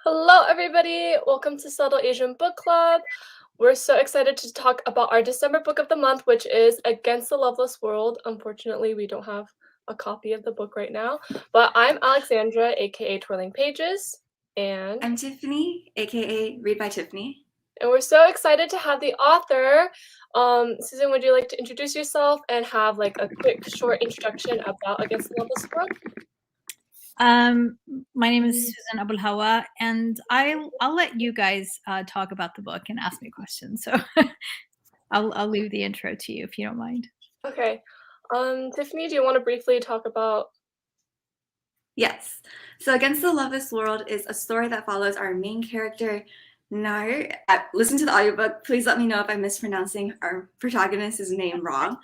Hello, everybody. Welcome to Subtle Asian Book Club. We're so excited to talk about our December book of the month, which is Against the Loveless World. Unfortunately, we don't have a copy of the book right now, but I'm Alexandra, aka Twirling Pages, and I'm Tiffany, aka Read by Tiffany. we're so excited to have the author. Susan, would you like to introduce yourself and have like a quick, short introduction about Against the Loveless World? My name is Susan Abulhawa, and I'll let you guys talk about the book and ask me questions. So I'll leave the intro to you if you don't mind. Okay. Tiffany, do you want to briefly talk about? Yes. So Against the Loveless World is a story that follows our main character, Nar. Listen to the audiobook. Please let me know if I'm mispronouncing our protagonist's name wrong.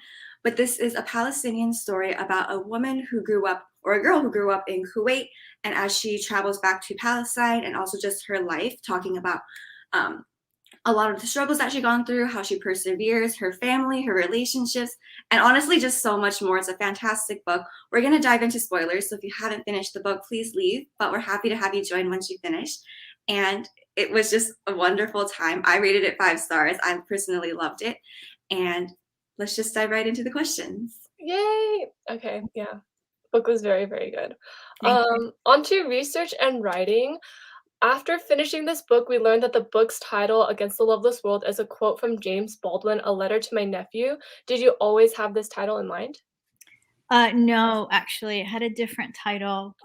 But this is a Palestinian story about a woman who grew up, or a girl who grew up in Kuwait, and as she travels back to Palestine and also just her life, talking about a lot of the struggles that she's gone through, how she perseveres, her family, her relationships, and honestly, just so much more. It's a fantastic book. We're going to dive into spoilers, so if you haven't finished the book, please leave, but we're happy to have you join once you finish. And it was just a wonderful time. I rated it 5 stars. I personally loved it. And let's just dive right into the questions. Yay! Okay, yeah. Book was very, very good. Thank you. Onto research and writing. After finishing this book, we learned that the book's title, Against the Loveless World, is a quote from James Baldwin, A Letter to My Nephew. Did you always have this title in mind? No, actually, it had a different title.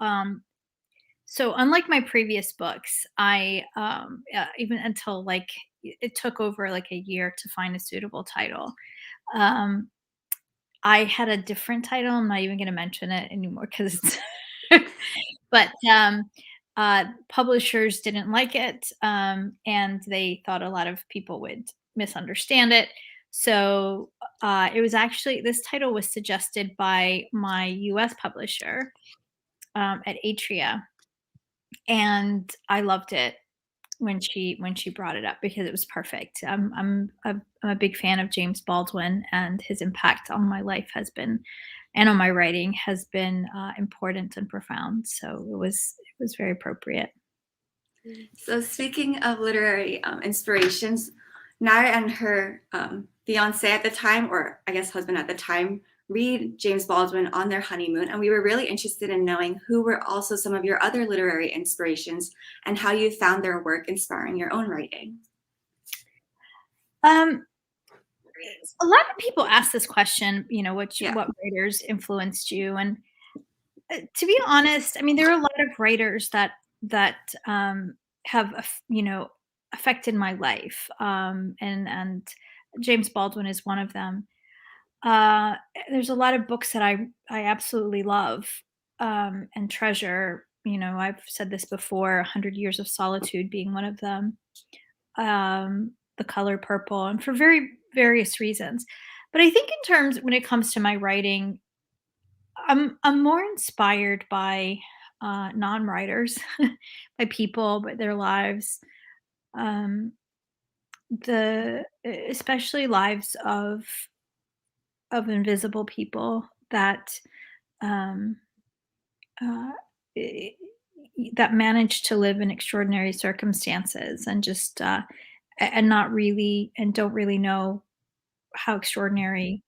So unlike my previous books, I even until like it took over like a year to find a suitable title. Um, I had a different title. I'm not even going to mention it anymore because it's. But publishers didn't like it, and they thought a lot of people would misunderstand it. So it was actually this title was suggested by my U.S. publisher at Atria, and I loved it when she brought it up because it was perfect. I'm a big fan of James Baldwin, and his impact on my life has been, and on my writing has been important and profound. So it was very appropriate. So speaking of literary inspirations, Nara and her fiance at the time, or I guess husband at the time, read James Baldwin on their honeymoon, and we were really interested in knowing who were also some of your other literary inspirations and how you found their work inspiring your own writing. A lot of people ask this question, you know, what writers influenced you, and to be honest, I mean, there are a lot of writers that have affected my life, and James Baldwin is one of them. There's a lot of books that I absolutely love and treasure. You know, I've said this before, 100 Years of Solitude being one of them, The Color Purple, and for very various reasons. But I think in terms when it comes to my writing, I'm more inspired by non-writers, by people, by their lives, um, especially lives of invisible people that um, uh, i- that manage to live in extraordinary circumstances and just and not really and don't really know how extraordinary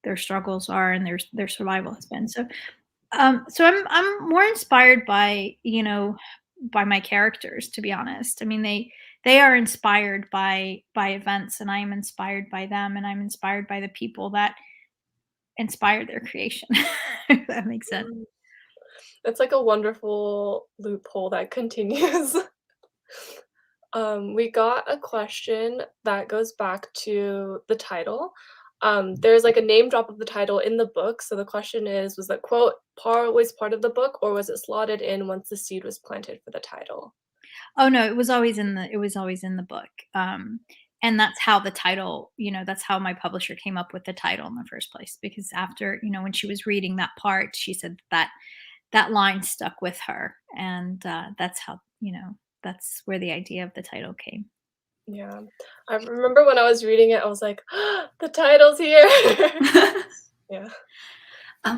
their struggles are and their survival has been. So I'm more inspired by, you know, by my characters, to be honest. I mean, they are inspired by events, and I am inspired by them, and I'm inspired by the people that inspired their creation. If that makes sense. It's like a wonderful loophole that continues. We got a question that goes back to the title. There's like a name drop of the title in the book. So the question is, was that quote always part of the book, or was it slotted in once the seed was planted for the title? Oh no, it was always in the book. And that's how the title, you know, that's how my publisher came up with the title in the first place. Because after, you know, when she was reading that part, she said that line stuck with her, and that's how, you know, that's where the idea of the title came. Yeah. I remember when I was reading it, I was like, "The title's here." Yeah.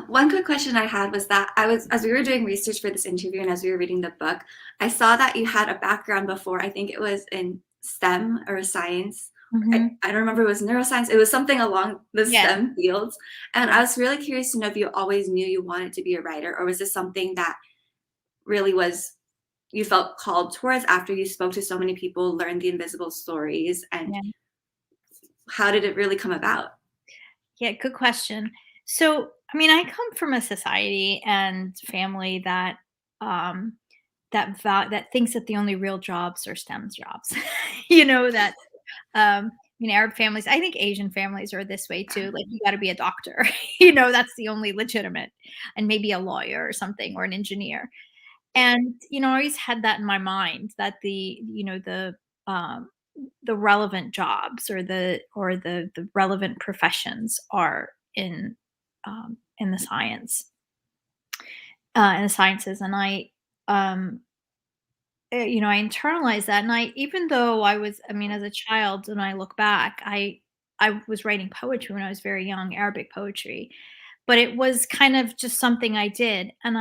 One quick question I had was that as we were doing research for this interview and as we were reading the book, I saw that you had a background before. I think it was in STEM or science. I don't remember, it was neuroscience. It was something along the Yeah. STEM fields. And I was really curious to know if you always knew you wanted to be a writer, or was this something that really you felt called towards after you spoke to so many people, learned the invisible stories, and Yeah. how did it really come about? Yeah, good question. So, I mean, I come from a society and family that that thinks that the only real jobs are STEM jobs. You know that Arab families, I think Asian families are this way too. Like you got to be a doctor. That's the only legitimate, and maybe a lawyer or something, or an engineer. And I always had that in my mind that um, the relevant jobs or the relevant professions are in the sciences, and um, I internalized that, and even though as a child, when I look back, I was writing poetry when I was very young, Arabic poetry, but it was kind of just something I did, and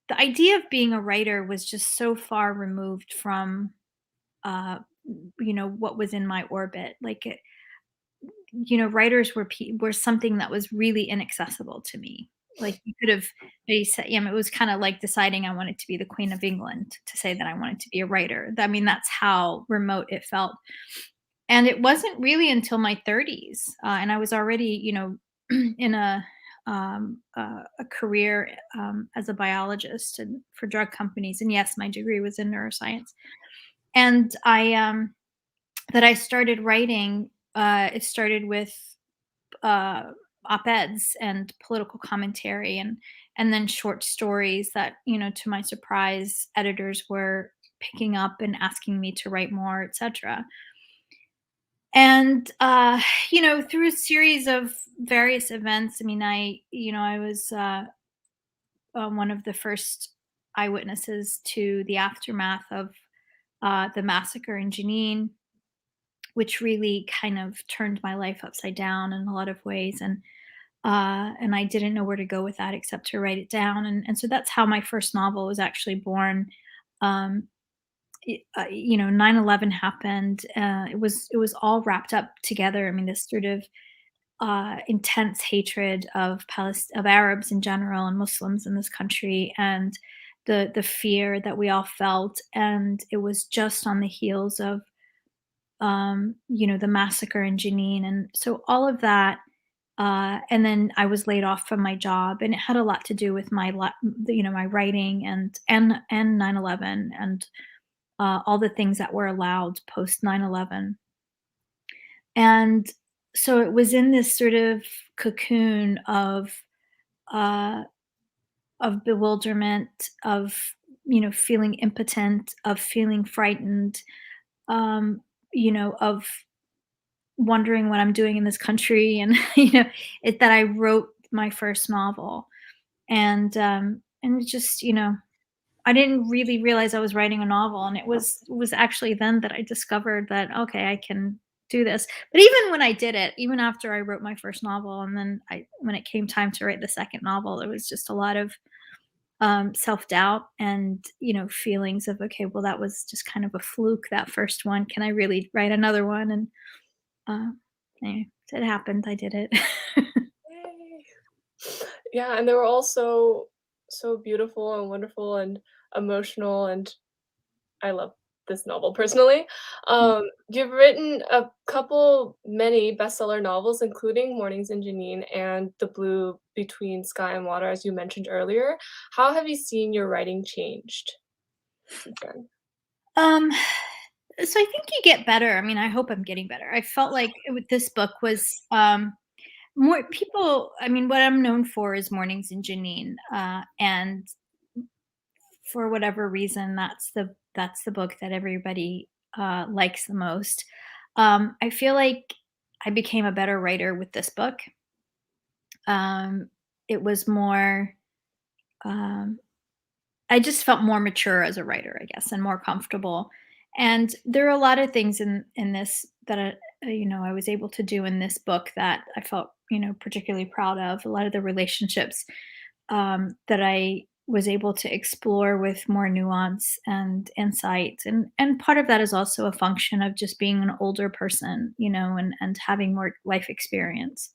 the idea of being a writer was just so far removed from uh, what was in my orbit. Like writers were something that was really inaccessible to me. Like you could have they said, it was kind of like deciding I wanted to be the Queen of England to say that I wanted to be a writer. I mean, that's how remote it felt. And it wasn't really until my 30s, and I was already, in a career as a biologist and for drug companies. And yes, my degree was in neuroscience. And that I started writing. It started with uh, op-eds and political commentary, and then short stories that, to my surprise, editors were picking up and asking me to write more, etc. And through a series of various events, I mean, I was one of the first eyewitnesses to the aftermath of the massacre in Jenin, which really kind of turned my life upside down in a lot of ways. And I didn't know where to go with that except to write it down. And so that's how my first novel was actually born. Um, 9/11 happened. It was all wrapped up together. I mean, this sort of intense hatred of Arabs in general and Muslims in this country, and the fear that we all felt, and it was just on the heels of the massacre in Jenin, and so all of that. And then I was laid off from my job, and it had a lot to do with my writing and 9/11 and all the things that were allowed post 9/11. And so it was in this sort of cocoon uh, of bewilderment, of feeling impotent, of feeling frightened, um, of wondering what I'm doing in this country, and that I wrote my first novel, and it just I didn't really realize I was writing a novel, and it was actually then that I discovered that, okay, I can do this. But even when I did it, even after I wrote my first novel, and then when it came time to write the second novel, there was just a lot of self-doubt and feelings of, okay, well, that was just kind of a fluke, that first one. Can I really write another one? And uh, anyway, it happened. I did it. Yay. Yeah, and they were all so beautiful and wonderful and emotional, and I love this novel personally. You've written many bestseller novels, including Mornings in Janine and The Blue Between Sky and Water, as you mentioned earlier. How have you seen your writing changed since then? um so I think you get better. I mean, I hope I'm getting better. I felt like with this book was more people. I mean, what I'm known for is Mornings in Janine, and for whatever reason, that's the book that everybody likes the most. I feel like I became a better writer with this book. It was more. Um, I just felt more mature as a writer, I guess, and more comfortable. And there are a lot of things in this that I was able to do in this book that I felt, particularly proud of. A lot of the relationships that I was able to explore with more nuance and insight, and part of that is also a function of just being an older person, and having more life experience.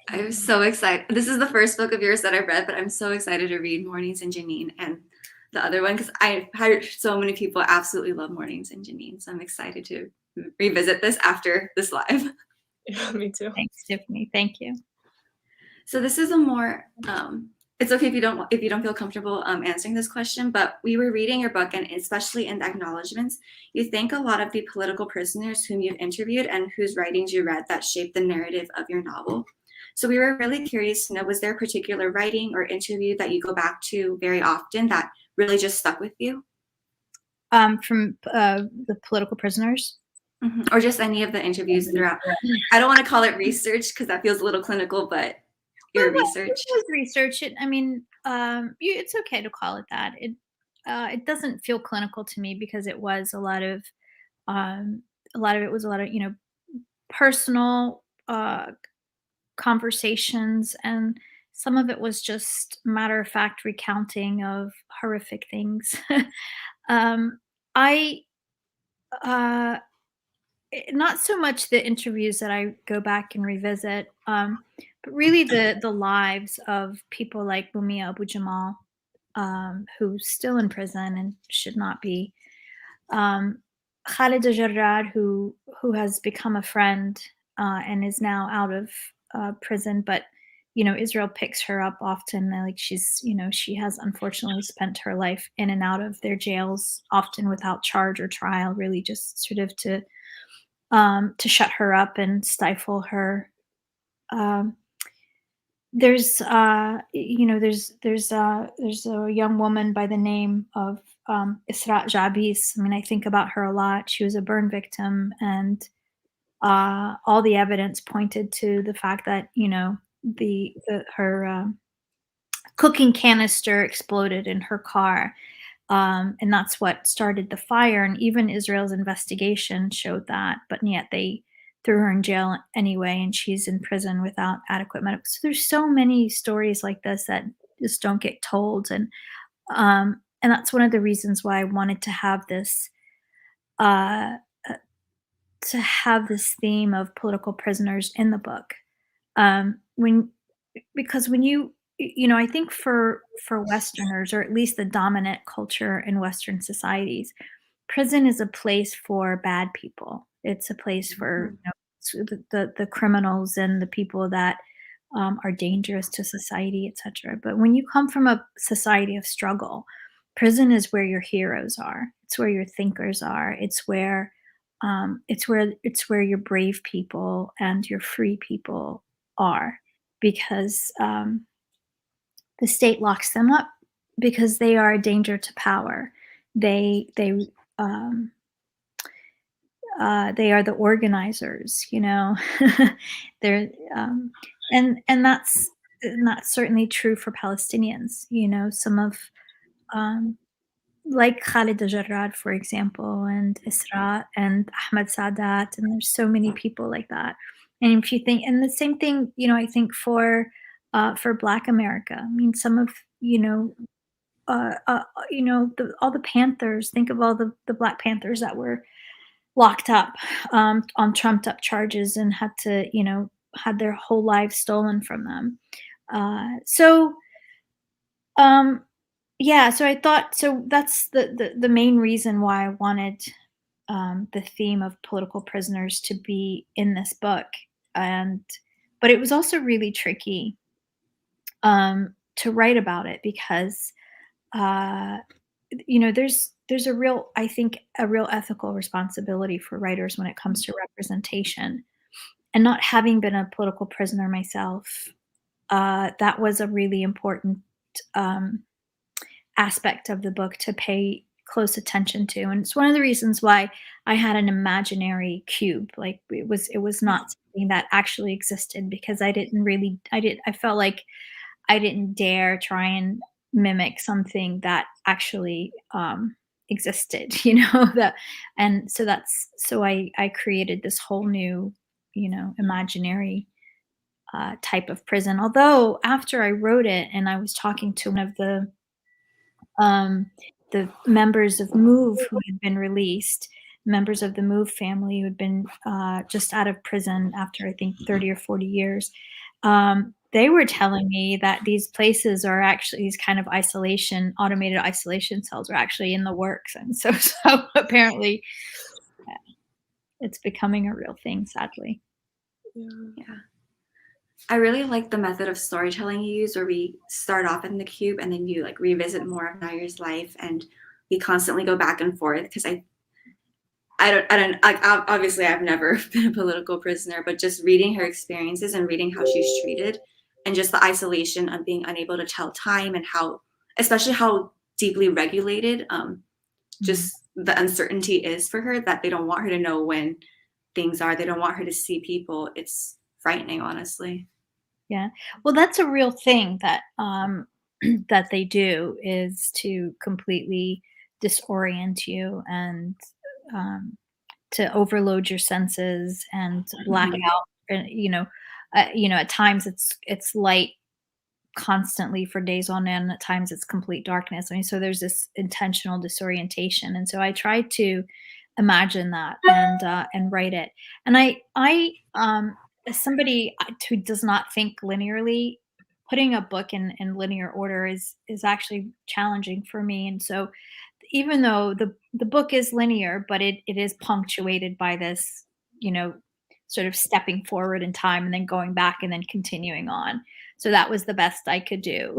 I'm so excited. This is the first book of yours that I've read, but I'm so excited to read Mornings in Janine and the other one because I've heard so many people absolutely love Mornings in Janine. So I'm excited to revisit this after this live. Yeah, me too. Thanks, Tiffany. Thank you. So this is a more it's okay if you don't feel comfortable answering this question, but we were reading your book, and especially in the acknowledgments, you thank a lot of the political prisoners whom you've interviewed and whose writings you read that shaped the narrative of your novel. So we were really curious to know, was there a particular writing or interview that you go back to very often that really just stuck with you? From the political prisoners? Or just any of the interviews throughout. I don't want to call it research because that feels a little clinical, but your research. It was research. It's okay to call it that. It doesn't feel clinical to me because it was a lot of it was a lot of personal conversations, and some of it was just matter of fact recounting of horrific things. I Not so much the interviews that I go back and revisit, but really the lives of people like Mumia Abu Jamal, who's still in prison and should not be. Khalida Jarrad, who has become a friend and is now out of prison, but Israel picks her up often. Like she has unfortunately spent her life in and out of their jails, often without charge or trial, really just sort of to shut her up and stifle her. There's a young woman by the name of Isra Jabis. I mean, I think about her a lot. She was a burn victim, and all the evidence pointed to the fact that her cooking canister exploded in her car. And that's what started the fire. And even Israel's investigation showed that, but yet they threw her in jail anyway, and she's in prison without adequate medical. So there's so many stories like this that just don't get told, and that's one of the reasons why I wanted to have this theme of political prisoners in the book. Because when I think for Westerners, or at least the dominant culture in Western societies, prison is a place for bad people. It's a place for the criminals and the people that are dangerous to society, etc. But when you come from a society of struggle, prison is where your heroes are. It's where your thinkers are. It's where your brave people and your free people are, because the state locks them up because they are a danger to power. They are the organizers, They're and that's certainly true for Palestinians. Some of like Khalid Jarrad, for example, and Isra and Ahmed Sadat, and there's so many people like that. And if you think, and the same thing, I think for Black America. I mean, some of all the Panthers. Think of all the Black Panthers that were locked up on trumped up charges and had their whole lives stolen from them. So I thought, that's the main reason why I wanted the theme of political prisoners to be in this book. But it was also really tricky to write about it because there's a real ethical responsibility for writers when it comes to representation. And not having been a political prisoner myself, that was a really important aspect of the book to pay close attention to. And it's one of the reasons why I had an imaginary cube. Like it was not something that actually existed, because I felt like I didn't dare try and mimic something that actually existed, that, and so I created this whole new, imaginary type of prison. Although after I wrote it and I was talking to one of um, the members of Move who had been released, members of the Move family who had been just out of prison after I think 30 or 40 years. They were telling me that these places are actually these kind of automated isolation cells are actually in the works. And so, so apparently it's becoming a real thing, sadly. Yeah. I really like the method of storytelling you use where we start off in the cube and then you like revisit more of Nair's life and we constantly go back and forth because obviously I've never been a political prisoner, but just reading her experiences and reading how she's treated and just the isolation of being unable to tell time and especially how deeply regulated just the uncertainty is for her, that they don't want her to know when things are, they don't want her to see people. It's frightening, honestly. Yeah. Well, that's a real thing that that they do, is to completely disorient you and to overload your senses and black out. And at times it's light constantly for days on end. At times it's complete darkness. I mean, so there's this intentional disorientation, and so I try to imagine that and write it. And I as somebody who does not think linearly, putting a book in linear order is actually challenging for me. And so even though the book is linear, but it is punctuated by this, sort of stepping forward in time and then going back and then continuing on. So that was the best I could do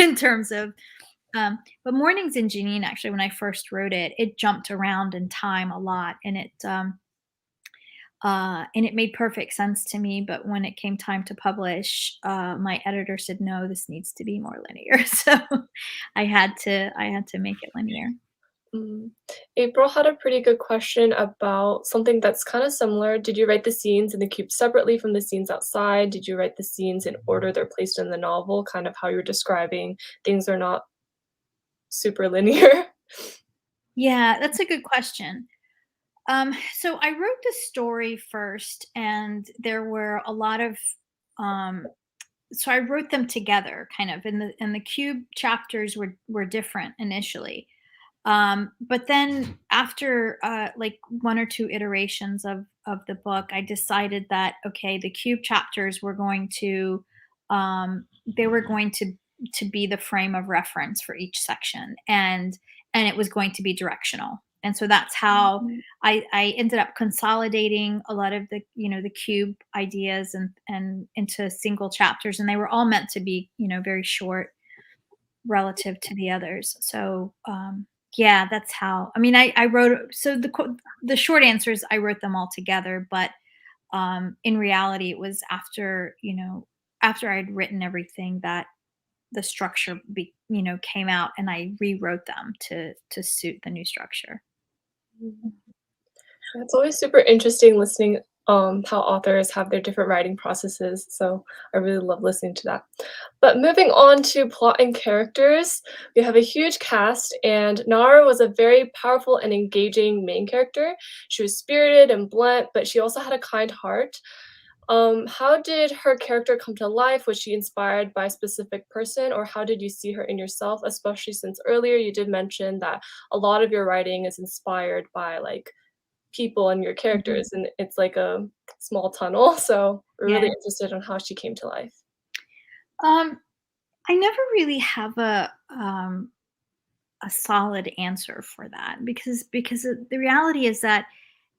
in terms of but Mornings in Janine, actually, when I first wrote it, it jumped around in time a lot, and it made perfect sense to me. But when it came time to publish, my editor said, "No, this needs to be more linear." So I had to make it linear. April had a pretty good question about something that's kind of similar. Did you write the scenes in the cube separately from the scenes outside? Did you write the scenes in order they're placed in the novel? Kind of how you're describing things are not super linear. Yeah, that's a good question. So I wrote the story first, and there were a lot of so I wrote them together, kind of, and the cube chapters were different initially. But then after like one or two iterations of the book, I decided that okay, the cube chapters were going to they were going to be the frame of reference for each section, and it was going to be directional. And so that's how I ended up consolidating a lot of the cube ideas and into single chapters, and they were all meant to be very short relative to the others. So yeah, that's how. I mean, I wrote. So the short answer is I wrote them all together, but in reality, it was after after I'd written everything that the structure came out, and I rewrote them to suit the new structure. It's always super interesting listening how authors have their different writing processes. So I really love listening to that. But moving on to plot and characters, we have a huge cast, and Nara was a very powerful and engaging main character. She was spirited and blunt, but she also had a kind heart. How did her character come to life? Was she inspired by a specific person, or how did you see her in yourself? Especially since earlier you did mention that a lot of your writing is inspired by like people and your characters, and it's like a small tunnel. So we're really interested in how she came to life. I never really have a solid answer for that, because the reality is that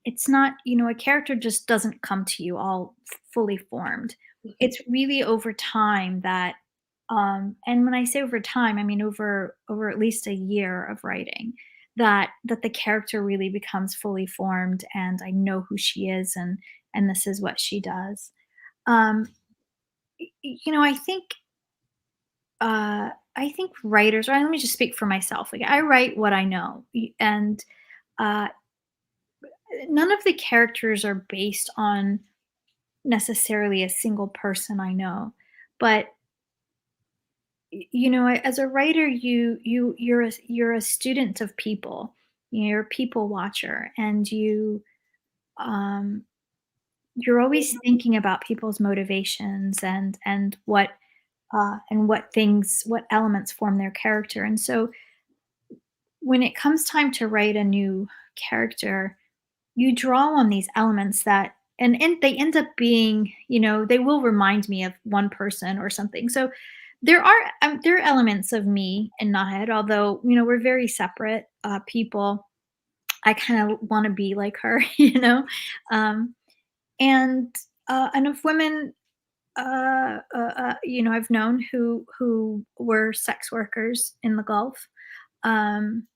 it's not, a character just doesn't come to you all fully formed. It's really over time that and when I say over time, I mean over at least a year of writing, that the character really becomes fully formed, and I know who she is, and this is what she does. I think writers, or let me just speak for myself. Like, I write what I know, and uh, none of the characters are based on necessarily a single person I know, but as a writer, you're a student of people, You're a people watcher, and you're always thinking about people's motivations and what what elements form their character. And so when it comes time to write a new character, you draw on these elements that and they end up being, they will remind me of one person or something. So there are elements of me in Nahed, although we're very separate people. I kind of want to be like her, um, and of women, I've known who were sex workers in the Gulf. Um,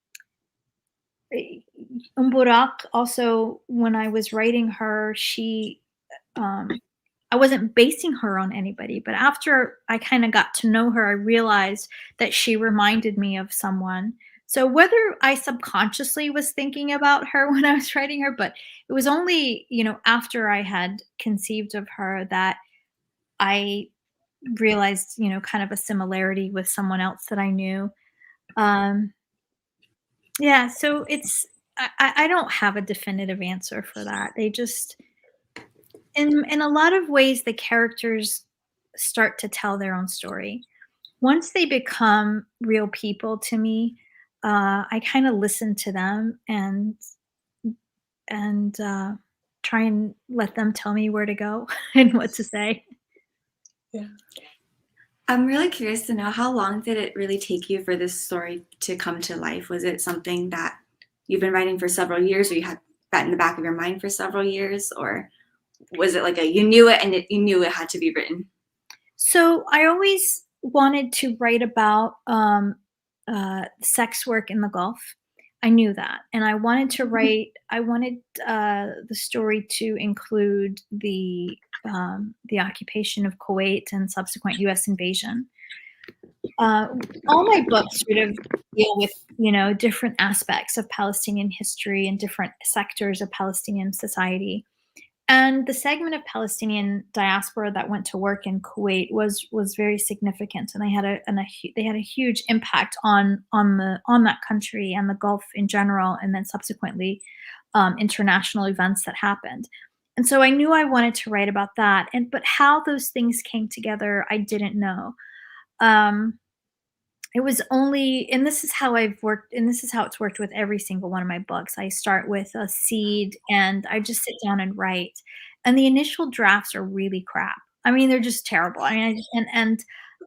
Umburak also, when I was writing her, um, I wasn't basing her on anybody, but after I kind of got to know her, I realized that she reminded me of someone. So whether I subconsciously was thinking about her when I was writing her, but it was only, after I had conceived of her that I realized, kind of a similarity with someone else that I knew. Um, yeah, so I don't have a definitive answer for that. They just in a lot of ways the characters start to tell their own story. Once they become real people to me, I kind of listen to them and try and let them tell me where to go and what to say. Yeah. I'm really curious to know, how long did it really take you for this story to come to life? Was it something that you've been writing for several years, or you had that in the back of your mind for several years, or was it like you knew it and you knew it had to be written? So I always wanted to write about sex work in the Gulf. I knew that, and I wanted to write. I wanted the story to include the occupation of Kuwait and subsequent U.S. invasion. All my books sort of deal with different aspects of Palestinian history and different sectors of Palestinian society. And the segment of Palestinian diaspora that went to work in Kuwait was very significant, and they had a huge impact on that country and the Gulf in general, and then subsequently international events that happened. And so I knew I wanted to write about that, but how those things came together, I didn't know. It was only, and this is how I've worked, and this is how it's worked with every single one of my books. I start with a seed and I just sit down and write. And the initial drafts are really crap. I mean, they're just terrible. I mean,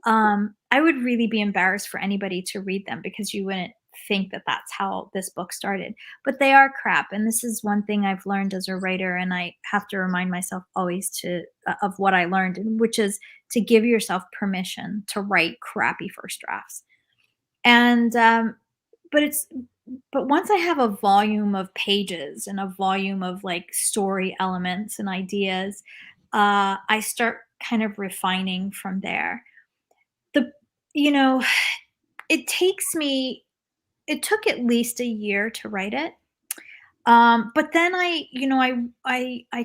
I would really be embarrassed for anybody to read them, because you wouldn't think that that's how this book started. But they are crap. And this is one thing I've learned as a writer, and I have to remind myself always of what I learned, which is to give yourself permission to write crappy first drafts. And but once I have a volume of pages and a volume of like story elements and ideas, I start kind of refining from there. The you know it took at least a year to write it. But then I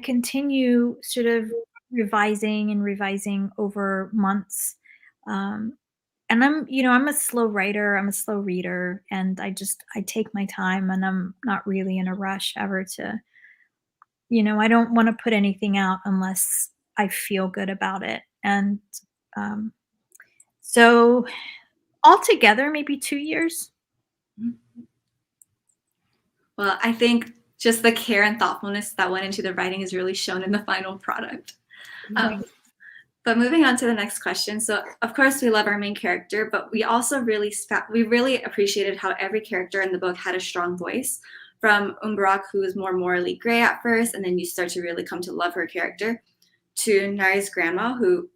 continue sort of revising and revising over months. And I'm a slow writer, I'm a slow reader, and I take my time, and I'm not really in a rush ever to, I don't want to put anything out unless I feel good about it. And um, so altogether, maybe 2 years. Well, I think just the care and thoughtfulness that went into the writing is really shown in the final product. But moving on to the next question. So, of course, we love our main character, but we also really appreciated how every character in the book had a strong voice. From Umbarak, who was more morally gray at first, and then you start to really come to love her character, to Nari's grandma, who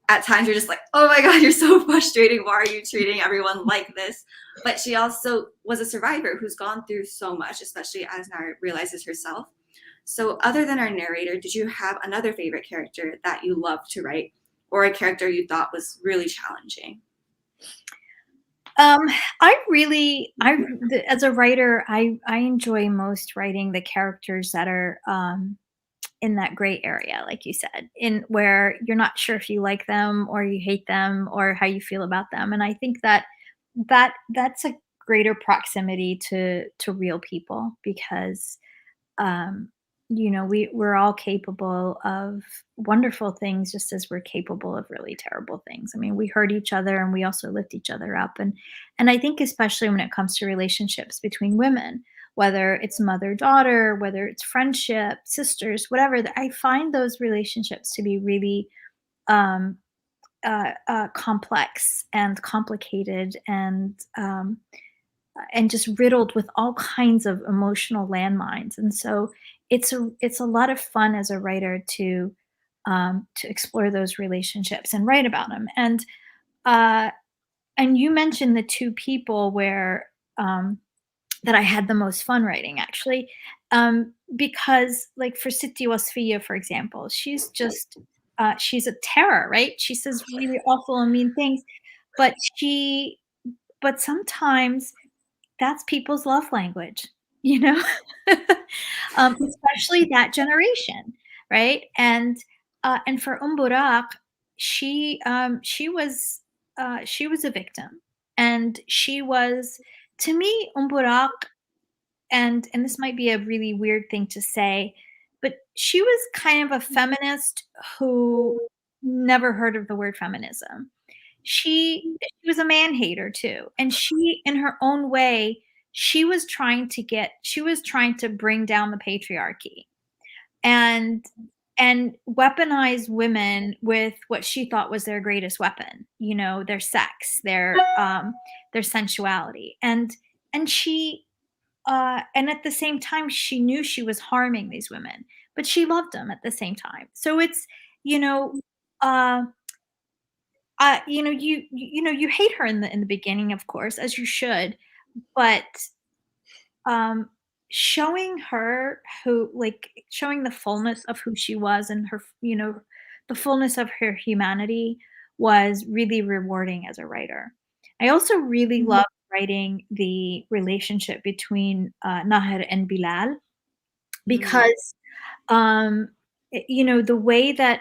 at times you're just like, oh my God, you're so frustrating. Why are you treating everyone like this? But she also was a survivor who's gone through so much, especially as Nari realizes herself. So other than our narrator, did you have another favorite character that you loved to write, or a character you thought was really challenging? As a writer, I enjoy most writing the characters that are in that gray area, like you said, in where you're not sure if you like them or you hate them or how you feel about them. And I think that's a greater proximity to real people, because we're all capable of wonderful things just as we're capable of really terrible things. I mean, we hurt each other and we also lift each other up. And I think especially when it comes to relationships between women, whether it's mother-daughter, whether it's friendship, sisters, whatever, I find those relationships to be really complex and complicated, and just riddled with all kinds of emotional landmines. And so it's a lot of fun as a writer to explore those relationships and write about them. And you mentioned the two people where that I had the most fun writing, actually, because, like, for Siti Wasfiya, for example, she's just she's a terror, right? She says really awful and mean things, but sometimes that's people's love language, you know? Especially that generation, right? And for Burak, she was a victim, and she was, to me, Burak, and this might be a really weird thing to say, but she was kind of a feminist who never heard of the word feminism. She was a man hater too, and she, in her own way, she was trying to bring down the patriarchy and weaponize women with what she thought was their greatest weapon, their sex, their sensuality. And she and at the same time, she knew she was harming these women, but she loved them at the same time. So it's, uh you hate her in the beginning, of course, as you should, but showing her showing the fullness of who she was, and her, the fullness of her humanity, was really rewarding as a writer. I also really love writing the relationship between Nahar and Bilal, because the way that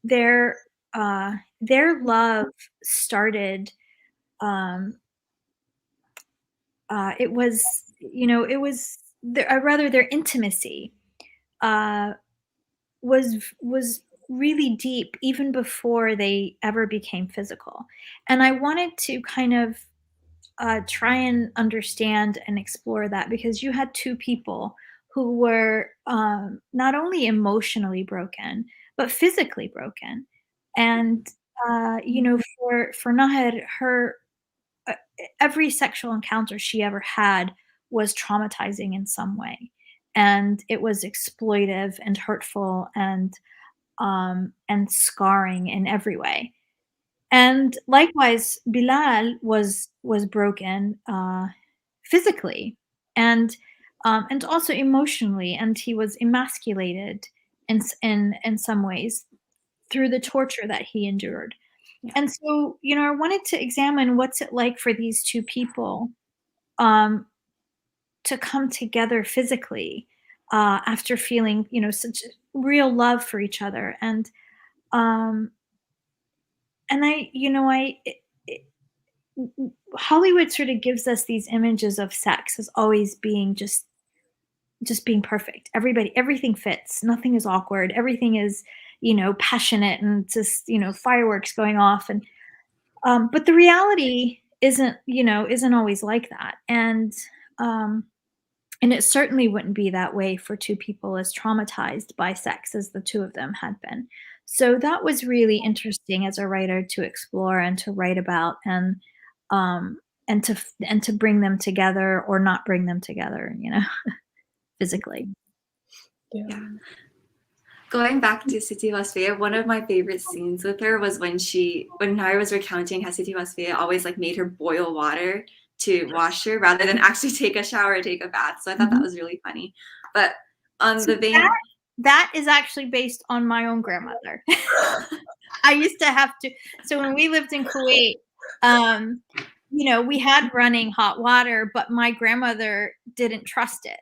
their love started, it was their intimacy was really deep even before they ever became physical. And I wanted to kind of try and understand and explore that, because you had two people who were not only emotionally broken but physically broken. And for Nahar, her every sexual encounter she ever had was traumatizing in some way, and it was exploitive and hurtful and scarring in every way. And likewise, Bilal was broken physically, and also emotionally, and he was emasculated in some ways through the torture that he endured. And so, I wanted to examine what's it like for these two people to come together physically after feeling, such real love for each other. And Hollywood sort of gives us these images of sex as always being just being perfect. Everything fits. Nothing is awkward. Everything is, passionate, and just, fireworks going off. And but the reality isn't always like that. And it certainly wouldn't be that way for two people as traumatized by sex as the two of them had been. So that was really interesting as a writer to explore and to write about, and to bring them together or not bring them together, physically. Yeah. Going back to Siti Wasfiya, one of my favorite scenes with her was when Nahar was recounting how Siti Wasfiya always made her boil water to wash her rather than actually take a shower or take a bath. So I thought that was really funny. But on the vein, that is actually based on my own grandmother. I used to have to. So when we lived in Kuwait, we had running hot water, but my grandmother didn't trust it.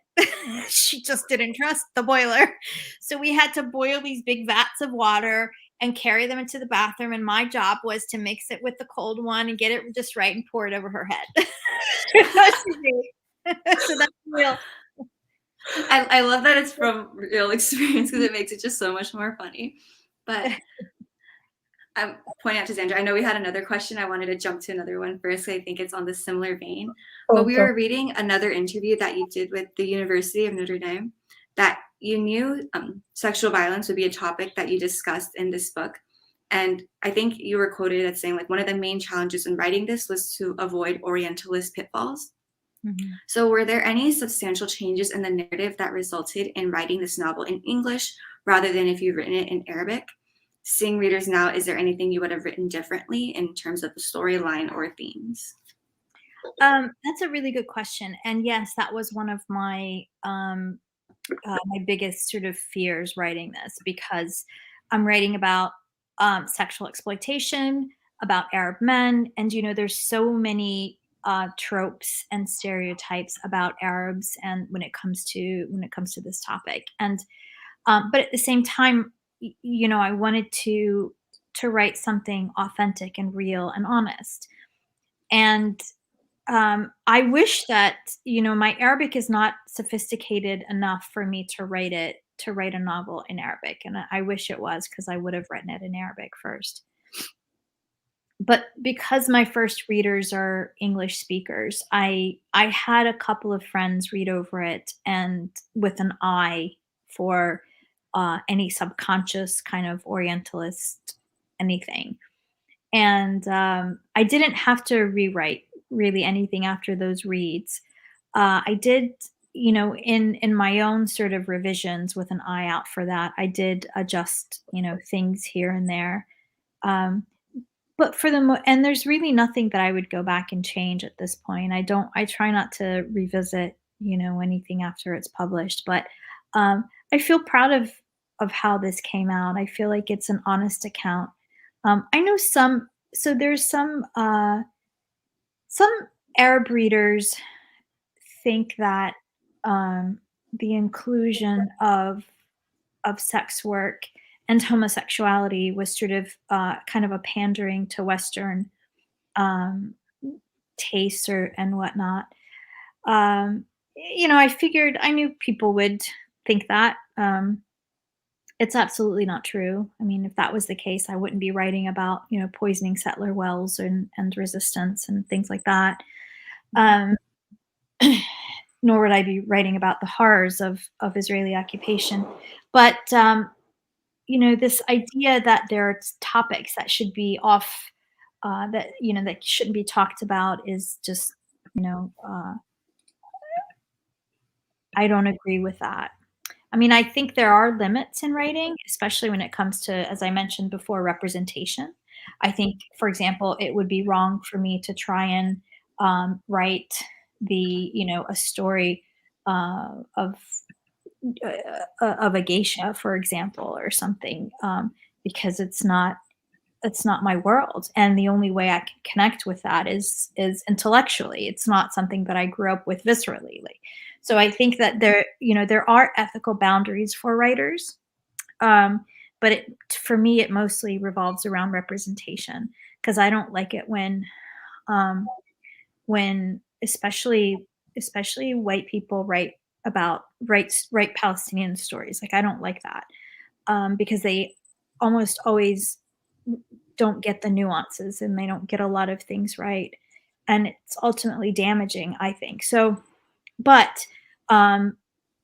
She just didn't trust the boiler. So we had to boil these big vats of water and carry them into the bathroom. And my job was to mix it with the cold one and get it just right and pour it over her head. So that's real. I love that it's from real experience because it makes it just so much more funny. But I'm pointing out to Xandra, I know we had another question. I wanted to jump to another one first. I think it's on the similar vein. But we were reading another interview that you did with the University of Notre Dame that you knew sexual violence would be a topic that you discussed in this book. And I think you were quoted as saying, like, one of the main challenges in writing this was to avoid Orientalist pitfalls. Mm-hmm. So were there any substantial changes in the narrative that resulted in writing this novel in English rather than if you'd written it in Arabic? Seeing readers now, is there anything you would have written differently in terms of the storyline or themes? That's a really good question. And yes, that was one of my my biggest sort of fears writing this, because I'm writing about sexual exploitation, about Arab men, and there's so many tropes and stereotypes about Arabs, and when it comes to this topic, and but at the same time, I wanted to write something authentic and real and honest, and I wish that my Arabic is not sophisticated enough for me to write a novel in Arabic, and I wish it was, because I would have written it in Arabic first. But because my first readers are English speakers, I had a couple of friends read over it, and with an eye for any subconscious kind of Orientalist anything. And I didn't have to rewrite really anything after those reads. I did, in my own sort of revisions with an eye out for that, I did adjust, things here and there. But for and there's really nothing that I would go back and change at this point. I try not to revisit, anything after it's published, but I feel proud of how this came out. I feel like it's an honest account. I know there's some Arab readers think that the inclusion of sex work and homosexuality was sort of kind of a pandering to Western tastes and whatnot. I knew people would think that. It's absolutely not true. I mean, if that was the case, I wouldn't be writing about, poisoning settler wells and resistance and things like that. Nor would I be writing about the horrors of Israeli occupation. But, this idea that there are topics that should be off, that shouldn't be talked about is just, I don't agree with that. I mean, I think there are limits in writing, especially when it comes to, as I mentioned before, representation. I think, for example, it would be wrong for me to try and write a story of a geisha, for example, or something, because it's not my world, and the only way I can connect with that is intellectually. It's not something that I grew up with viscerally. So I think that there are ethical boundaries for writers, but for me, it mostly revolves around representation, because I don't like it when especially white people write Palestinian stories. Like, I don't like that, because they almost always don't get the nuances, and they don't get a lot of things right, and it's ultimately damaging, I think. So, but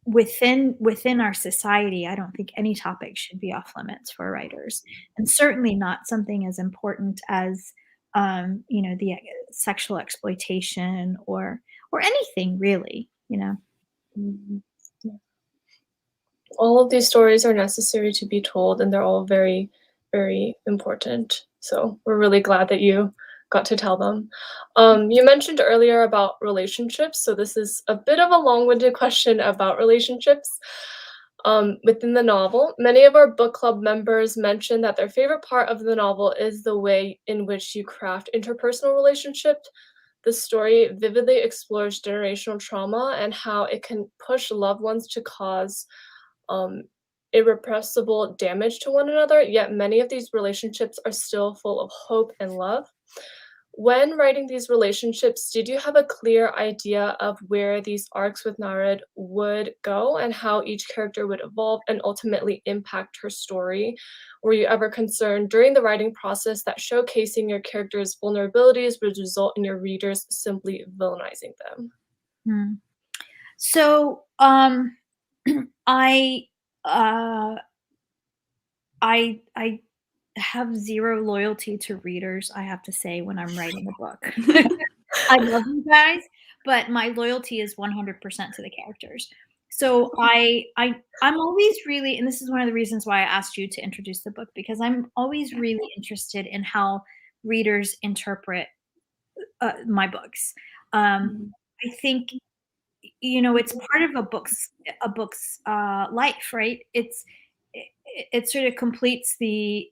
within our society, I don't think any topic should be off limits for writers, and certainly not something as important as the sexual exploitation or anything really. Mm-hmm. Yeah. All of these stories are necessary to be told, and they're all very, very important. So we're really glad that you got to tell them. You mentioned earlier about relationships. So this is a bit of a long-winded question about relationships within the novel. Many of our book club members mentioned that their favorite part of the novel is the way in which you craft interpersonal relationships. The story vividly explores generational trauma and how it can push loved ones to cause irrepressible damage to one another, yet many of these relationships are still full of hope and love. When writing these relationships, did you have a clear idea of where these arcs with Nared would go and how each character would evolve and ultimately impact her story? Were you ever concerned during the writing process that showcasing your characters' vulnerabilities would result in your readers simply villainizing them? Hmm. So, I, uh, I have zero loyalty to readers, I have to say, when I'm writing a book. I love you guys, but my loyalty is 100% to the characters. So I'm always really, and this is one of the reasons why I asked you to introduce the book, because I'm always really interested in how readers interpret my books. I think, it's part of a book's life, right? It sort of completes the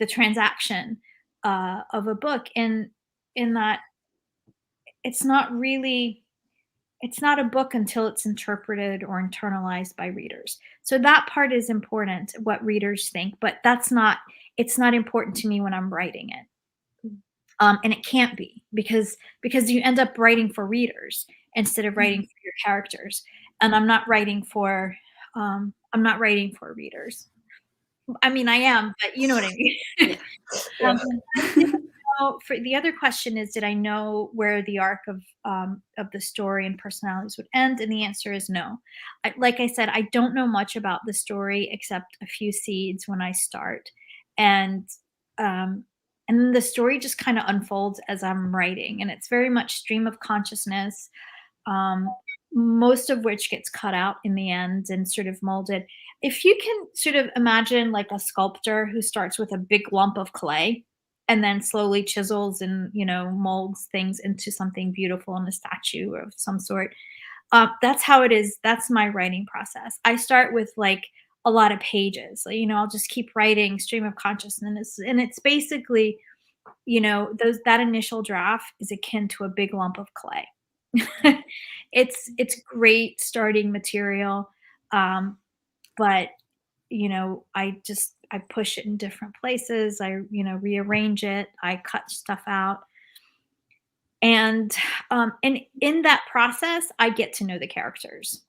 transaction of a book, and in that it's not really it's not a book until it's interpreted or internalized by readers. So that part is important, what readers think, but it's not important to me when I'm writing it. And it can't be, because you end up writing for readers instead of writing for your characters. And I'm not writing for readers. I mean, I am, but you know what I mean. Yeah. For the other question is, did I know where the arc of the story and personalities would end? And the answer is no. Like I said, I don't know much about the story except a few seeds when I start, and um, and then the story just kind of unfolds as I'm writing, and it's very much stream of consciousness. Um, most of which gets cut out in the end and sort of molded. If you can sort of imagine like a sculptor who starts with a big lump of clay and then slowly chisels and molds things into something beautiful in a statue of some sort, that's how it is. That's my writing process. I start with like a lot of pages. I'll just keep writing stream of consciousness, and it's basically, that initial draft is akin to a big lump of clay. It's great starting material, but I push it in different places. I rearrange it. I cut stuff out, and in that process, I get to know the characters,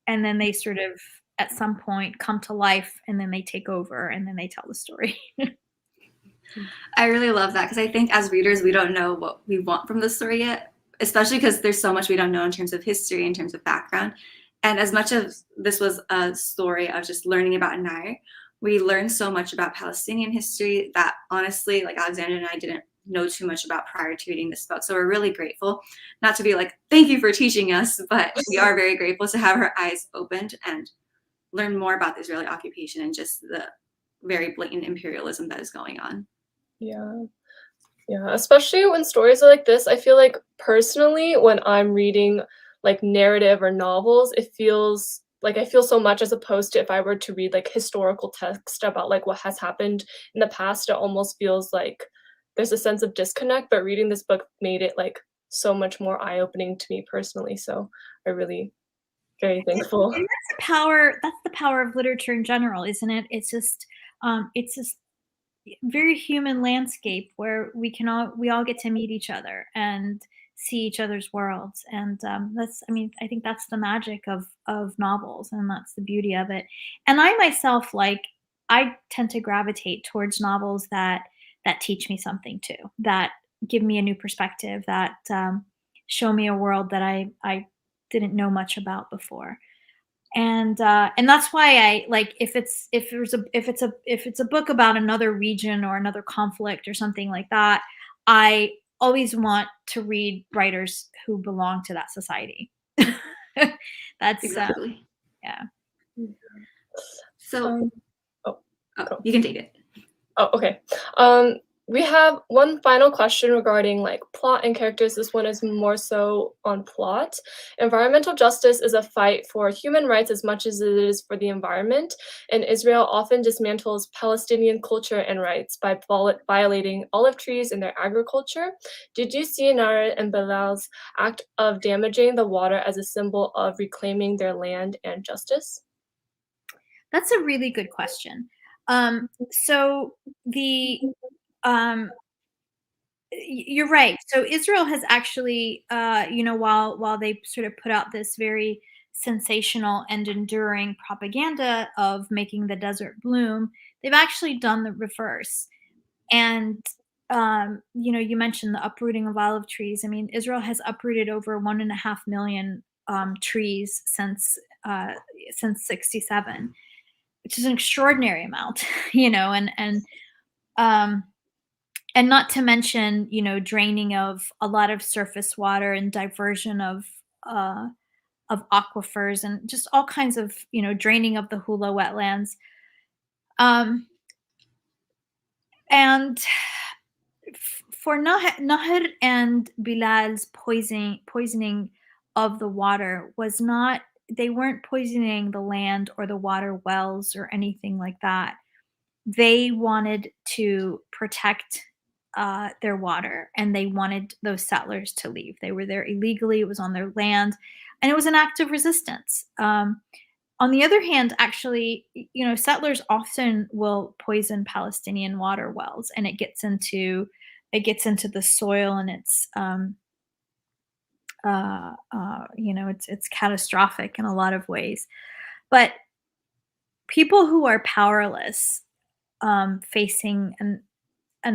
and then they sort of at some point come to life, and then they take over, and then they tell the story. I really love that, because I think as readers, we don't know what we want from the story yet, especially because there's so much we don't know in terms of history, in terms of background. And as much as this was a story of just learning about Nair, we learned so much about Palestinian history that honestly, like Alexandra and I didn't know too much about prior to reading this book. So we're really grateful, not to be like, thank you for teaching us, but we are very grateful to have our eyes opened and learn more about the Israeli occupation and just the very blatant imperialism that is going on. Yeah. Yeah, especially when stories are like this, I feel like personally, when I'm reading like narrative or novels, it feels like I feel so much, as opposed to if I were to read like historical text about like what has happened in the past, it almost feels like there's a sense of disconnect. But reading this book made it like so much more eye-opening to me personally. So I really very thankful. And that's the power of literature in general, isn't it? It's just very human landscape where we all get to meet each other and see each other's worlds, and I think that's the magic of novels, and that's the beauty of it. And I myself, like, I tend to gravitate towards novels that teach me something too, that give me a new perspective, that show me a world that I didn't know much about before. And that's why I like, if it's a book about another region or another conflict or something like that, I always want to read writers who belong to that society. That's Exactly. yeah. So, Oh, you can take it. Oh, okay. We have one final question regarding like plot and characters. This one is more so on plot. Environmental justice is a fight for human rights as much as it is for the environment, and Israel often dismantles Palestinian culture and rights by violating olive trees in their agriculture. Did you see Nara and Bilal's act of damaging the water as a symbol of reclaiming their land and justice? That's a really good question. So the you're right. So Israel has actually, while they sort of put out this very sensational and enduring propaganda of making the desert bloom, they've actually done the reverse. And you mentioned the uprooting of olive trees. I mean, Israel has uprooted over 1.5 million trees since '67, which is an extraordinary amount, um, and not to mention, draining of a lot of surface water and diversion of aquifers and just all kinds of, draining of the hula wetlands. And for Nahar and Bilal's poisoning of the water was not, they weren't poisoning the land or the water wells or anything like that. They wanted to protect their water, and they wanted those settlers to leave. They were there illegally. It was on their land, and it was an act of resistance. On the other hand, actually, settlers often will poison Palestinian water wells, and it gets into the soil, and it's catastrophic in a lot of ways. But people who are powerless, facing an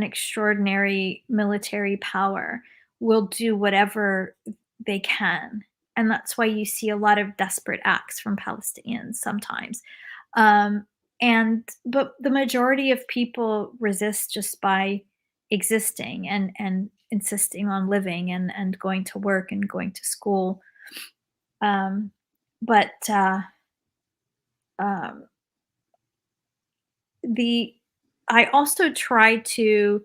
extraordinary military power, will do whatever they can. And that's why you see a lot of desperate acts from Palestinians sometimes. But the majority of people resist just by existing and insisting on living and going to work and going to school. But I also try to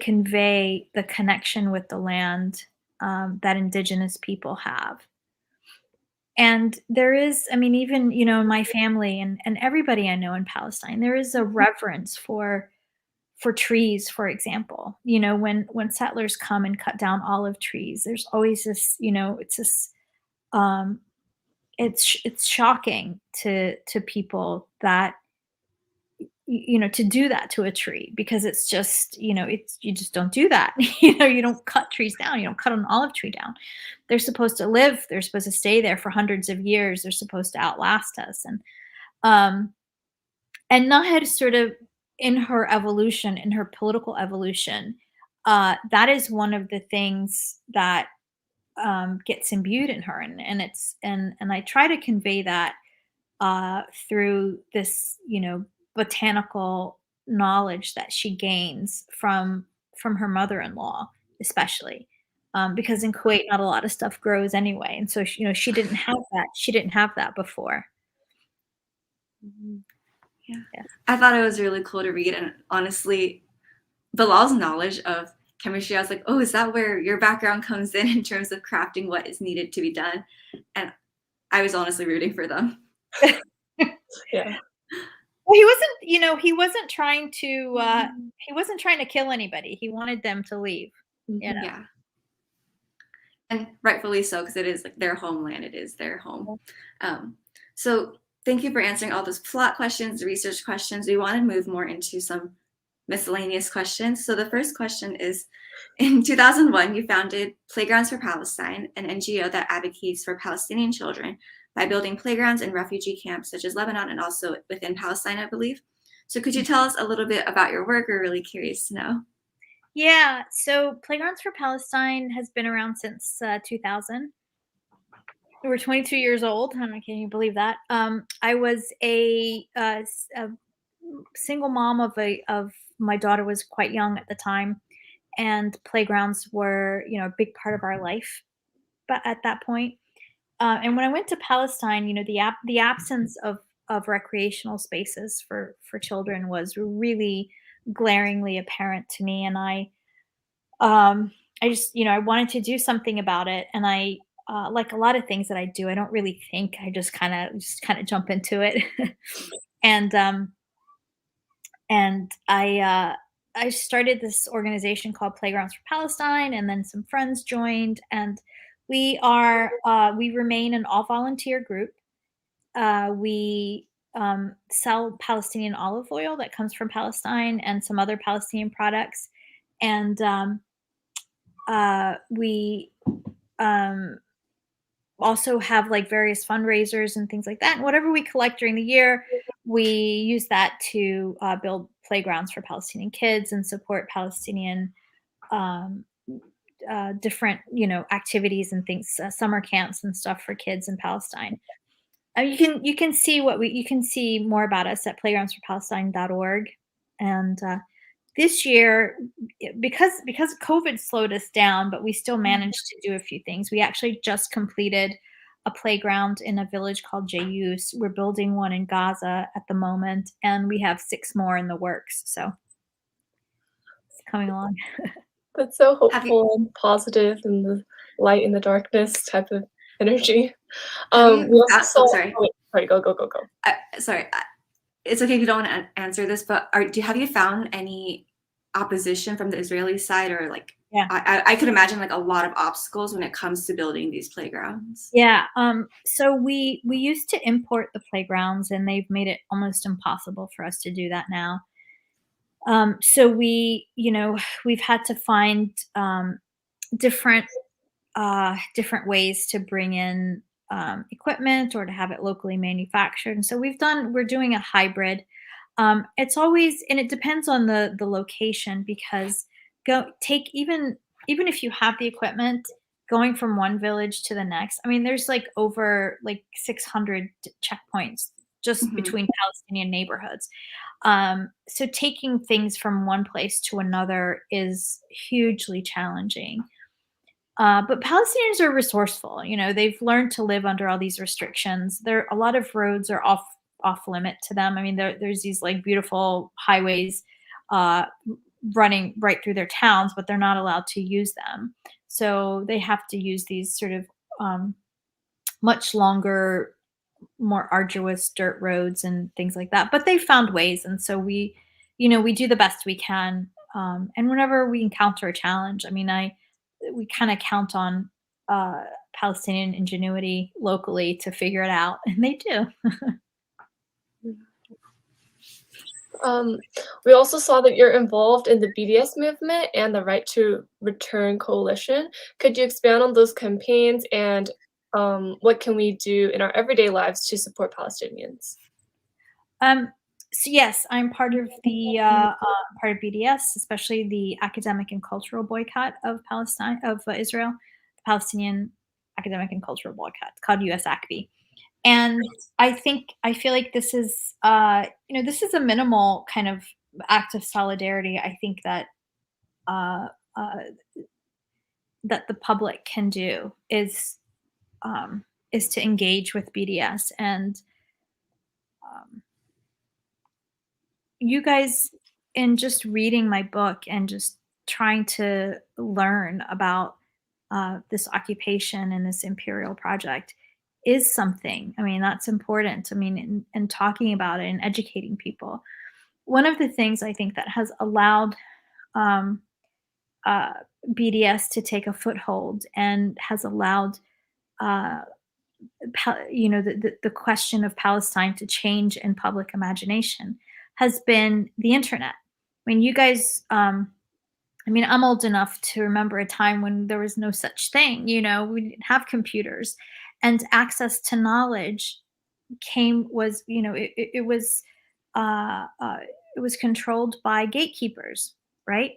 convey the connection with the land that Indigenous people have. And there is, I mean, even, in my family and everybody I know in Palestine, there is a reverence for trees, for example. When settlers come and cut down olive trees, there's always this, it's this, it's shocking to people that, to do that to a tree, because it's just, you just don't do that. You don't cut trees down. You don't cut an olive tree down. They're supposed to live. They're supposed to stay there for hundreds of years. They're supposed to outlast us. And Nahid, sort of in her evolution, in her political evolution, that is one of the things that gets imbued in her. And I try to convey that through this, botanical knowledge that she gains from her mother-in-law, especially, because in Kuwait not a lot of stuff grows anyway, and so she didn't have that. She didn't have that before. Yeah. I thought it was really cool to read, and honestly, Bilal's knowledge of chemistry, I was like, oh, is that where your background comes in terms of crafting what is needed to be done? And I was honestly rooting for them. Yeah. Well, he wasn't trying to kill anybody. He wanted them to leave. Yeah. And rightfully so, because it is like their homeland. It is their home. So thank you for answering all those plot questions, research questions. We want to move more into some miscellaneous questions. So the first question is, in 2001, you founded Playgrounds for Palestine, an NGO that advocates for Palestinian children by building playgrounds in refugee camps such as Lebanon and also within Palestine, I believe. So could you tell us a little bit about your work? We're really curious to know. Yeah, so Playgrounds for Palestine has been around since 2000. We're 22 years old. Can you believe that? I was a single mom of my daughter was quite young at the time, and playgrounds were, a big part of our life. But at that point, and when I went to Palestine, the absence of recreational spaces for children was really glaringly apparent to me, and I just, I wanted to do something about it, and I like a lot of things that I do, I don't really think. I just kind of jump into it, and I started this organization called Playgrounds for Palestine, and then some friends joined, and we remain an all volunteer group. We sell Palestinian olive oil that comes from Palestine and some other Palestinian products. And we also have like various fundraisers and things like that. And whatever we collect during the year, we use that to build playgrounds for Palestinian kids and support Palestinian um, different, activities and things, summer camps and stuff for kids in Palestine. You can see you can see more about us at playgroundsforpalestine.org. And this year, because COVID slowed us down, but we still managed to do a few things. We actually just completed a playground in a village called Jayus. We're building one in Gaza at the moment, and we have 6 more in the works. So it's coming along. That's so hopeful and positive and the light in the darkness type of energy. We also saw. Sorry. Oh, wait, sorry, go. Sorry, it's okay if you don't want to answer this, but have you found any opposition from the Israeli side, or like? Yeah. I could imagine like a lot of obstacles when it comes to building these playgrounds. Yeah. So we used to import the playgrounds, and they've made it almost impossible for us to do that now. So we've had to find different ways to bring in equipment or to have it locally manufactured. And so we're doing a hybrid. It's always, and it depends on the location, because even if you have the equipment, going from one village to the next, I mean, there's like over like 600 checkpoints just between Palestinian neighborhoods. So taking things from one place to another is hugely challenging. But Palestinians are resourceful. They've learned to live under all these restrictions. A lot of roads are off limit to them. I mean, there's these like beautiful highways running right through their towns, but they're not allowed to use them. So they have to use these sort of much longer, more arduous dirt roads and things like that. But they found ways, and so we do the best we can. And whenever we encounter a challenge, I mean, we kind of count on Palestinian ingenuity locally to figure it out, and they do. We also saw that you're involved in the BDS movement and the Right to Return Coalition. Could you expand on those campaigns and what can we do in our everyday lives to support Palestinians? So yes, I'm part of the part of BDS, especially the academic and cultural boycott of Israel, the Palestinian academic and cultural boycott. It's called USACB. And I feel like this is this is a minimal kind of act of solidarity. I think that that the public can do is to engage with BDS. And you guys, in just reading my book and just trying to learn about this occupation and this imperial project is something. I mean, that's important. I mean, and talking about it and educating people. One of the things I think that has allowed BDS to take a foothold and has allowed the question of Palestine to change in public imagination has been the internet. I mean, you guys, I'm old enough to remember a time when there was no such thing. We didn't have computers, and access to knowledge was controlled by gatekeepers, right?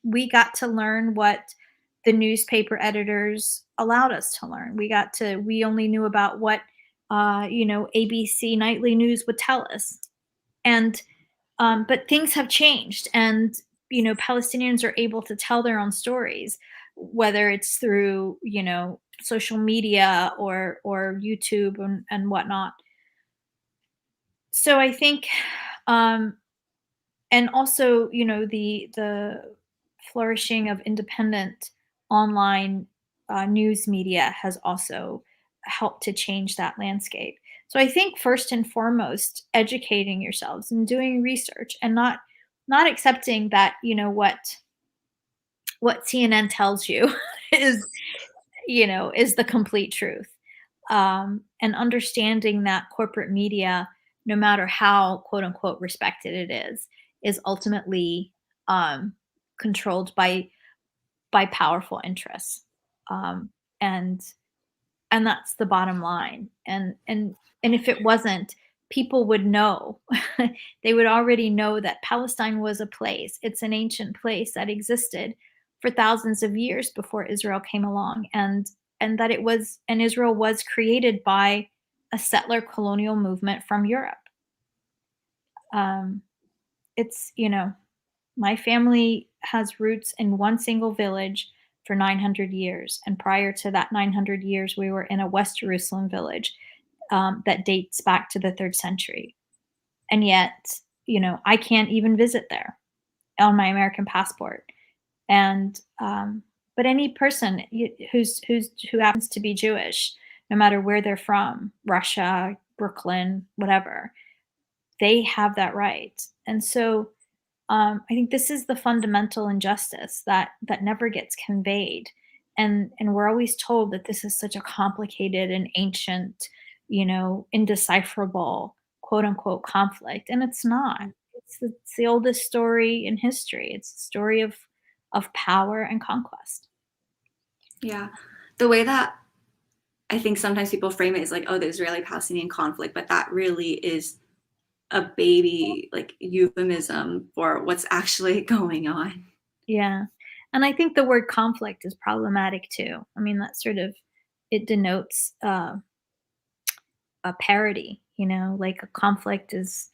We got to learn what the newspaper editors allowed us to learn. We only knew about what ABC Nightly News would tell us. And but things have changed, and Palestinians are able to tell their own stories, whether it's through social media or YouTube and whatnot. So I think, and also the flourishing of independent online news media has also helped to change that landscape. So I think first and foremost, educating yourselves and doing research, and not accepting that what CNN tells you is the complete truth, and understanding that corporate media no matter how quote unquote respected it is ultimately controlled by powerful interests. And and that's the bottom line. And if it wasn't, people would know. They would already know that Palestine was a place. It's an ancient place that existed for thousands of years before Israel came along, and that it was, and Israel was created by a settler colonial movement from Europe. It's, my family has roots in one single village for 900 years. And prior to that 900 years, we were in a West Jerusalem village that dates back to the 3rd century. And yet, I can't even visit there on my American passport. And, but any person who happens to be Jewish, no matter where they're from, Russia, Brooklyn, whatever, they have that right. And so I think this is the fundamental injustice that never gets conveyed, and we're always told that this is such a complicated and ancient, indecipherable quote unquote conflict, and it's not. It's the oldest story in history. It's the story of power and conquest. Yeah, the way that I think sometimes people frame it is like, oh, the Israeli-Palestinian conflict, but that really is a baby like euphemism for what's actually going on. Yeah. And I think the word conflict is problematic too. I mean, that sort of, it denotes a parity, like a conflict is,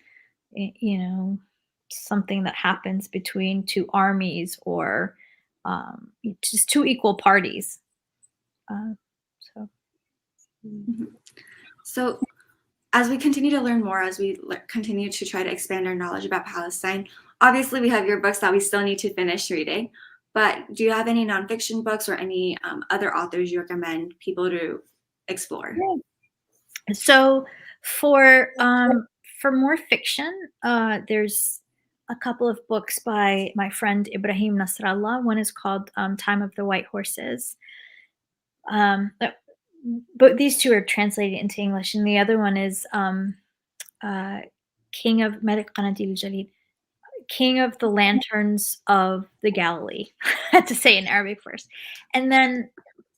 something that happens between two armies or just two equal parties. So as we continue to learn more, as we continue to try to expand our knowledge about Palestine, obviously we have your books that we still need to finish reading, but do you have any nonfiction books or any other authors you recommend people to explore? Yeah. So for more fiction, there's a couple of books by my friend Ibrahim Nasrallah. One is called Time of the White Horses. But these two are translated into English, and the other one is King of Malik Qanadil Jalil, King of the Lanterns of the Galilee. I had to say in Arabic first. And then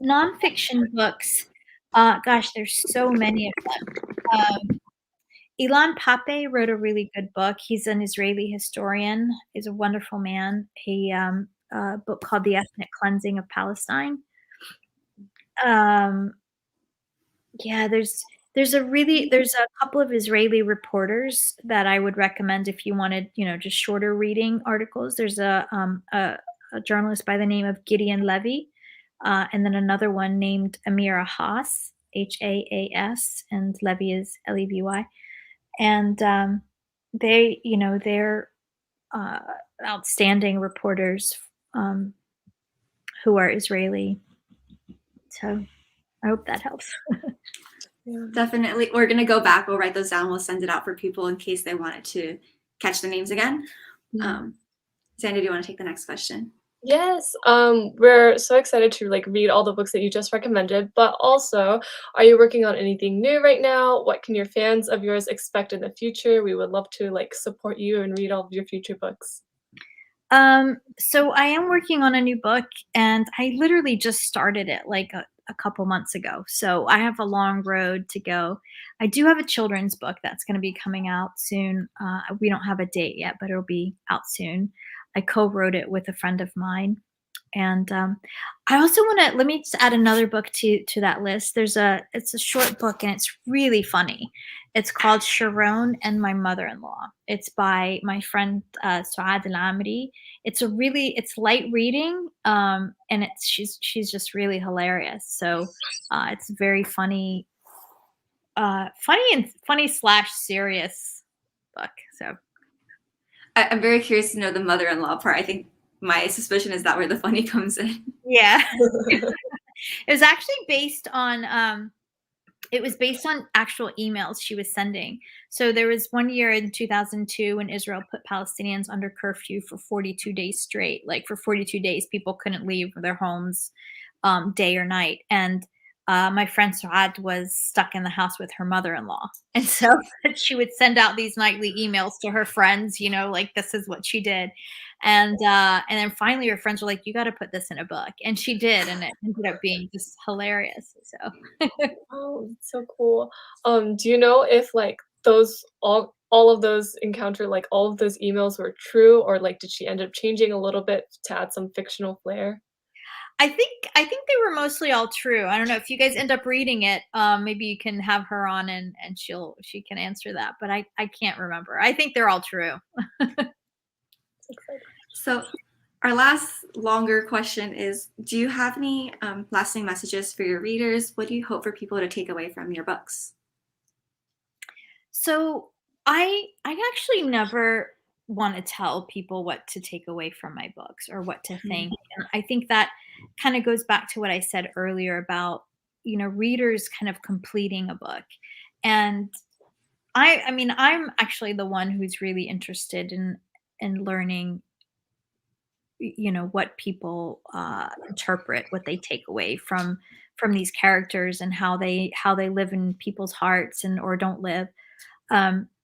nonfiction books, gosh, there's so many of them. Ilan Pappé wrote a really good book. He's an Israeli historian. He's a wonderful man. He a book called The Ethnic Cleansing of Palestine. Yeah, there's a couple of Israeli reporters that I would recommend if you wanted, just shorter reading articles. There's a journalist by the name of Gideon Levy, and then another one named Amira Haas, Haas, and Levy is Levy. And they're outstanding reporters who are Israeli. So I hope that helps. Yeah. Definitely. We're going to go back. We'll write those down. We'll send it out for people in case they wanted to catch the names again. Xander, do you want to take the next question? Yes, we're so excited to read all the books that you just recommended, but also, are you working on anything new right now? What can your fans of yours expect in the future? We would love to support you and read all of your future books. So I am working on a new book, and I literally just started it a couple months ago. So I have a long road to go. I do have a children's book that's going to be coming out soon. We don't have a date yet, but it'll be out soon. I co-wrote it with a friend of mine. And I also let me just add another book to that list. It's a short book, and it's really funny. It's called Sharon and My Mother-in-Law. It's by my friend Suad Al-Amri. It's light reading, and she's just really hilarious. So it's very funny / serious book. So I'm very curious to know the mother-in-law part. I think my suspicion is that where the funny comes in. Yeah. It was actually based on actual emails she was sending. So there was one year in 2002 when Israel put Palestinians under curfew for 42 days straight. For 42 days, people couldn't leave their homes day or night. And my friend Suad was stuck in the house with her mother-in-law. And so she would send out these nightly emails to her friends, you know, like, this is what she did. And then finally her friends were like, you got to put this in a book. And she did. And it ended up being just hilarious. So Oh, that's so cool. Do you know if like those all of those like all of those emails were true, or like did she end up changing a little bit to add some fictional flair? I think they were mostly all true. I don't know if you guys end up reading it. Maybe you can have her on and she can answer that. But I can't remember. I think they're all true. So our last longer question is, do you have any lasting messages for your readers? What do you hope for people to take away from your books? So I actually never want to tell people what to take away from my books or what to think. And I think that kind of goes back to what I said earlier about, you know, readers kind of completing a book. And I mean, I'm actually the one who's really interested in learning, you know, what people interpret, what they take away from these characters and how they live in people's hearts and or don't live.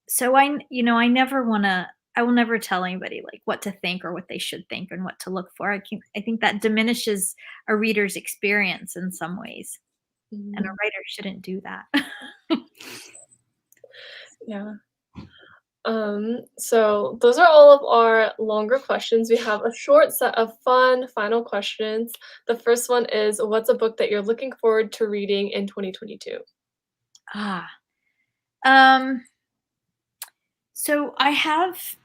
So I will never tell anybody like what to think or what they should think and what to look for. I think that diminishes a reader's experience in some ways. And a writer shouldn't do that. Yeah. So those are all of our longer questions. We have a short set of fun final questions. The first one is, what's a book that you're looking forward to reading in 2022? So I have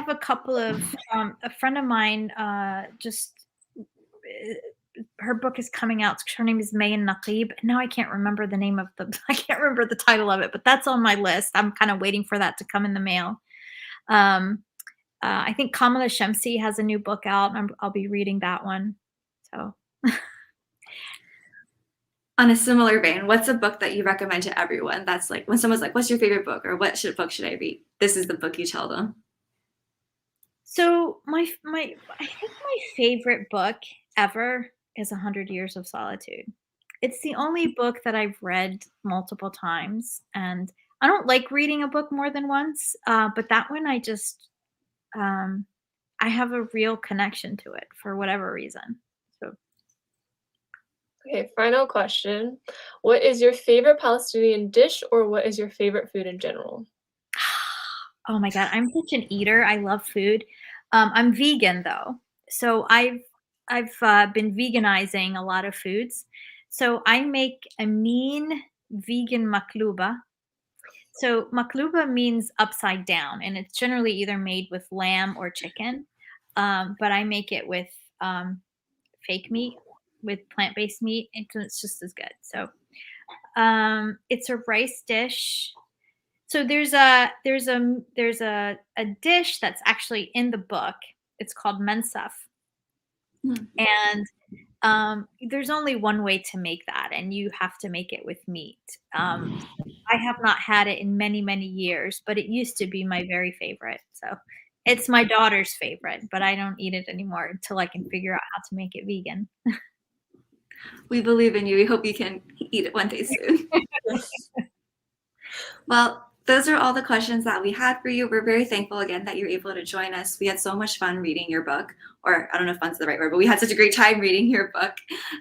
a couple of a friend of mine just her book is coming out. Her name is May and Naqib. Now I can't remember the name of I can't remember the title of it, but that's on my list. I'm kind of waiting for that to come in the mail. I think Kamala Shamsi has a new book out. I'll be reading that one. So on a similar vein, what's a book that you recommend to everyone? That's like when someone's like, what's your favorite book, or what book should I read? This is the book you tell them. So I think my favorite book ever is 100 Years of Solitude. It's the only book that I've read multiple times, and I don't like reading a book more than once, but that one I just I have a real connection to it for whatever reason. So Okay, final question. What is your favorite Palestinian dish, or what is your favorite food in general? oh my God, I'm such an eater. I love food. I'm vegan though, so I've been veganizing a lot of foods. So I make a mean vegan makluba. So makluba means upside down, and it's generally either made with lamb or chicken. But I make it with fake meat, with plant-based meat, and it's just as good. So it's a rice dish. So there's a dish that's actually in the book. It's called mensaf. And there's only one way to make that, and you have to make it with meat. I have not had it in many, many years, but it used to be my very favorite. So it's my daughter's favorite, but I don't eat it anymore until I can figure out how to make it vegan. We believe in you. We hope you can eat it one day soon. Well, those are all the questions that we had for you. We're very thankful again that you're able to join us. We had so much fun reading your book, or I don't know if fun's the right word, but we had such a great time reading your book.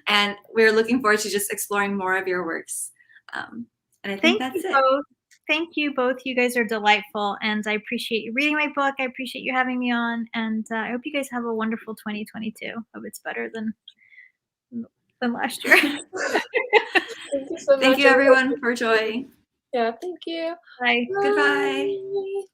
And we're looking forward to just exploring more of your works. And I think that's it. Both. Thank you both. You guys are delightful, and I appreciate you reading my book. I appreciate you having me on, and I hope you guys have a wonderful 2022. Hope it's better than last year. Thank you so much. Thank you everyone for joining. Yeah, thank you. Bye. Goodbye.